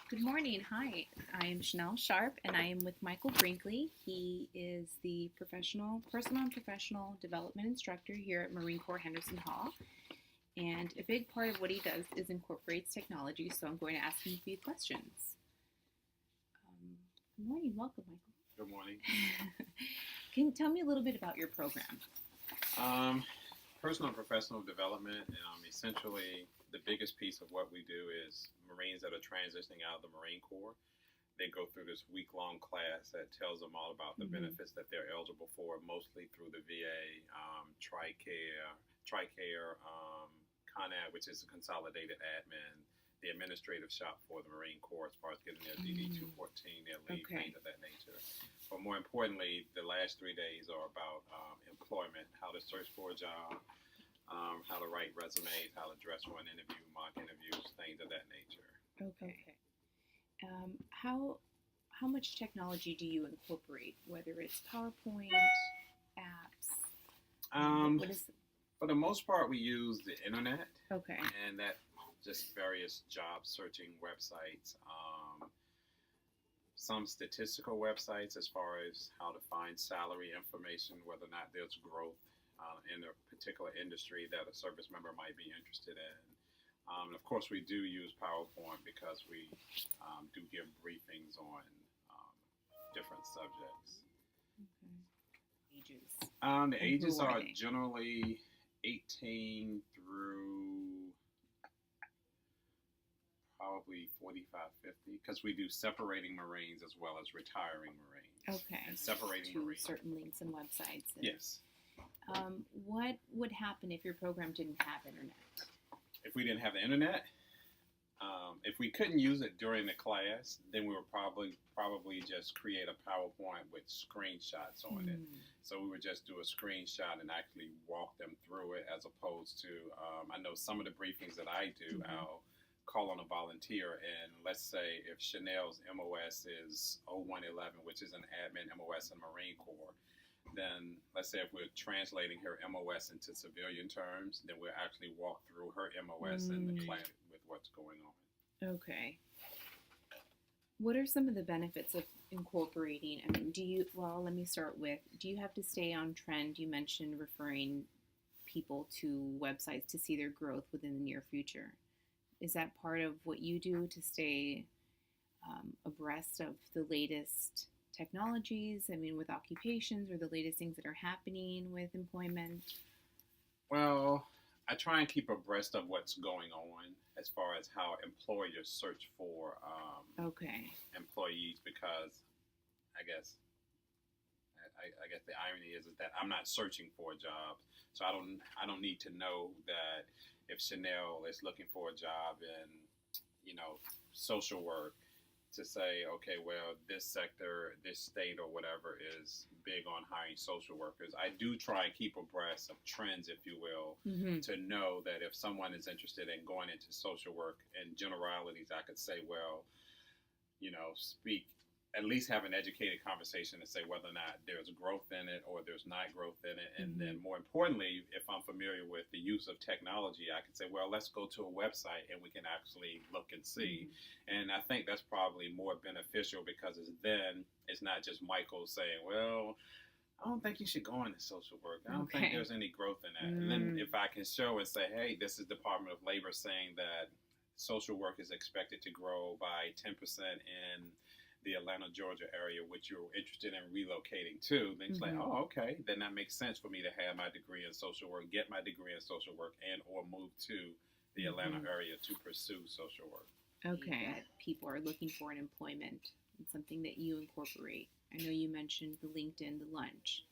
Good morning. Hi, I am Chanel Sharp and I am with Michael Brinkley. He is the personal and professional development instructor here at Marine Corps Henderson Hall. And a big part of what he does is incorporates technology, so I'm going to ask him a few questions. Good morning. Welcome, Michael. Good morning. Can you tell me a little bit about your program? Personal and professional development, essentially the biggest piece of what we do is Marines that are transitioning out of the Marine Corps. They go through this week-long class that tells them all about the benefits that they're eligible for, mostly through the VA, TRICARE, CONAD, which is a consolidated admin, the administrative shop for the Marine Corps as far as getting their DD 214, their leave, things of that nature. But more importantly, the last 3 days are about employment, how to search for a job, how to write resumes, how to dress for an interview, mock interviews, things of that nature. Okay. How much technology do you incorporate? Whether it's PowerPoint, apps. What is? For the most part, we use the internet. Okay. And that just various job searching websites. Some statistical websites as far as how to find salary information, whether or not there's growth in a particular industry that a service member might be interested in. And of course, we do use PowerPoint because we do give briefings on different subjects. Okay. Ages. The ages are generally 18 through probably 45, 50, because we do separating Marines as well as retiring Marines. Okay. And separating to Marines. certain links and websites. And, yes. What would happen if your program didn't have internet? If we didn't have the internet, if we couldn't use it during the class, then we would probably just create a PowerPoint with screenshots on it. So we would just do a screenshot and actually walk them through it, as opposed to, I know some of the briefings that I do, I'll call on a volunteer, and let's say if Chanel's MOS is 0111, which is an admin MOS in Marine Corps, then let's say if we're translating her MOS into civilian terms, then we'll actually walk through her MOS in the class with what's going on. Okay. What are some of the benefits of incorporating? I mean, let me start with, do you have to stay on trend? You mentioned referring people to websites to see their growth within the near future. Is that part of what you do to stay abreast of the latest technologies? I mean, with occupations or the latest things that are happening with employment? Well, I try and keep abreast of what's going on as far as how employers search for employees, because I guess the irony is that I'm not searching for a job, so I don't need to know that if Chanel is looking for a job in social work, to say, okay, well, this sector, this state or whatever is big on hiring social workers. I do try and keep abreast of trends, if you will, to know that if someone is interested in going into social work, in generalities, I could say, well, at least have an educated conversation and say whether or not there's growth in it or there's not growth in it. And then more importantly, if I'm familiar with the use of technology, I can say, well, let's go to a website and we can actually look and see. And I think that's probably more beneficial, because it's not just Michael saying, well, I don't think you should go into social work. I don't think there's any growth in that. And then if I can show and say, hey, this is Department of Labor saying that social work is expected to grow by 10% in the Atlanta, Georgia area, which you're interested in relocating to, then it's like, oh, okay, then that makes sense for me to have my degree in social work, get my degree in social work, and or move to the Atlanta area to pursue social work. Okay. That people are looking for an employment. It's something that you incorporate. I know you mentioned the LinkedIn, the lunch.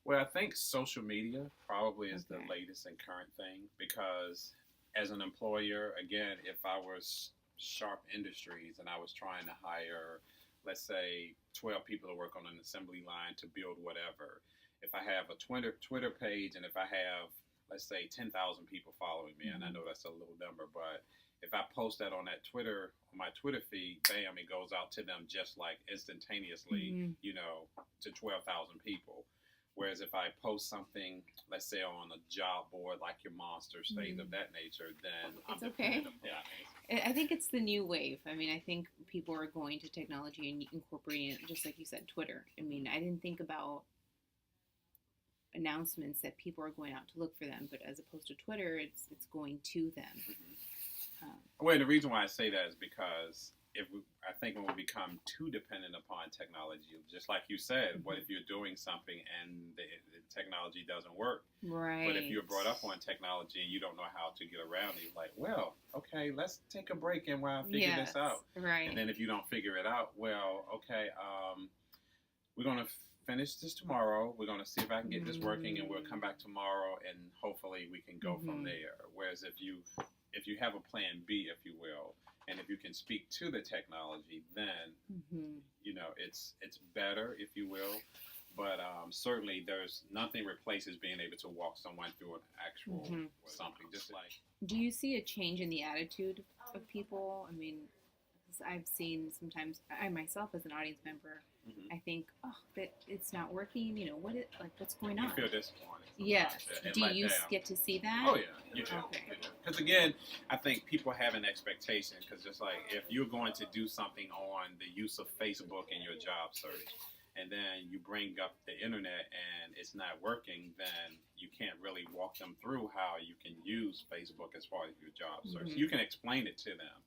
Well, I think social media probably is the latest and current thing, because as an employer, again, if I was Sharp Industries and I was trying to hire, let's say, 12 people to work on an assembly line to build whatever. If I have a Twitter page, and if I have, let's say, 10,000 people following me, and I know that's a little number, but if I post that on my Twitter feed, bam, it goes out to them just like instantaneously, to 12,000 people. Whereas if I post something, let's say on a job board like your Monsters, things of that nature, then It's I'm okay. dependent. Yeah. I think it's the new wave. I mean, I think people are going to technology and incorporating it, just like you said, Twitter. I mean, I didn't think about announcements that people are going out to look for them, but as opposed to Twitter, it's going to them. Well, the reason why I say that is because I think when we become too dependent upon technology, just like you said, what if you're doing something and the technology doesn't work? Right. But if you're brought up on technology and you don't know how to get around it, you're like, well, okay, let's take a break and while I figure this out. Right. And then if you don't figure it out, well, okay, we're going to finish this tomorrow. We're going to see if I can get this working, and we'll come back tomorrow, and hopefully we can go from there. Whereas if you have a plan B, if you will, and if you can speak to the technology, then you know it's better, if you will. But certainly, there's nothing replaces being able to walk someone through an actual something. Just like, do you see a change in the attitude of people? I mean, 'cause I've seen sometimes I myself as an audience member, I think, oh, that it's not working. You know, what's going on? you feel disappointed. Yes. And Do let you down. get to see that? Oh yeah, you do. Okay. Because again, I think people have an expectation. Because just like if you're going to do something on the use of Facebook in your job search, and then you bring up the internet and it's not working, then you can't really walk them through how you can use Facebook as far as your job search. You can explain it to them,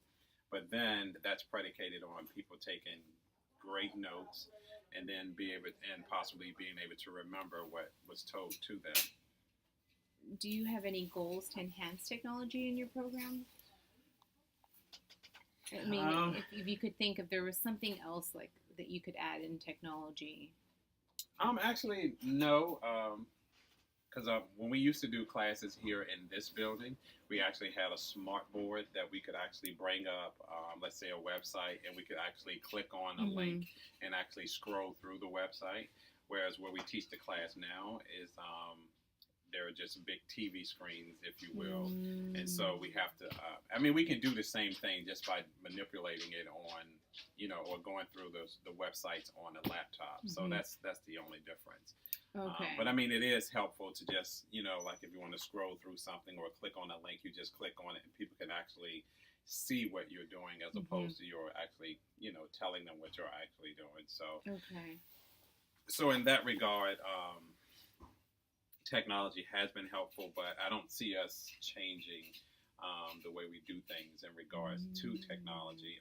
but then that's predicated on people taking great notes and then possibly being able to remember what was told to them. Do you have any goals to enhance technology in your program? I mean, if you could think if there was something else like that you could add in technology. Actually, no. Because when we used to do classes here in this building, we actually had a smart board that we could actually bring up, let's say a website, and we could actually click on a link and actually scroll through the website. Whereas where we teach the class now is there are just big TV screens, if you will. And so we have to, we can do the same thing just by manipulating it on, or going through the websites on a laptop. So that's the only difference. Okay. But it is helpful to just, like if you want to scroll through something or click on a link, you just click on it and people can actually see what you're doing as opposed to you're actually, telling them what you're actually doing. So, so in that regard, technology has been helpful, but I don't see us changing the way we do things in regards to technology.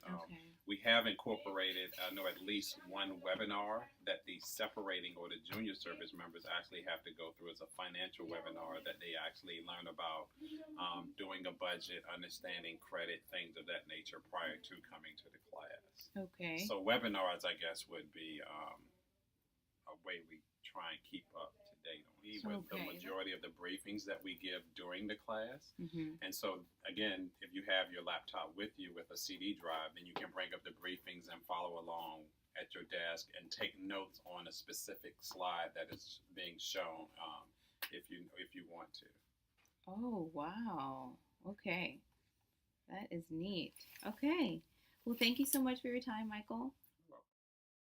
We have incorporated, I know, at least one webinar that the separating or the junior service members actually have to go through as a financial webinar that they actually learn about doing a budget, understanding credit, things of that nature prior to coming to the class. Okay. So webinars, I guess, would be a way we try and keep up to date with the majority of the briefings that we give during the class. And so, again, if you have your laptop with you with a CD drive, then you can bring up the briefings and follow along at your desk and take notes on a specific slide that is being shown if you want to. Oh, wow. Okay. That is neat. Okay. Well, thank you so much for your time, Michael.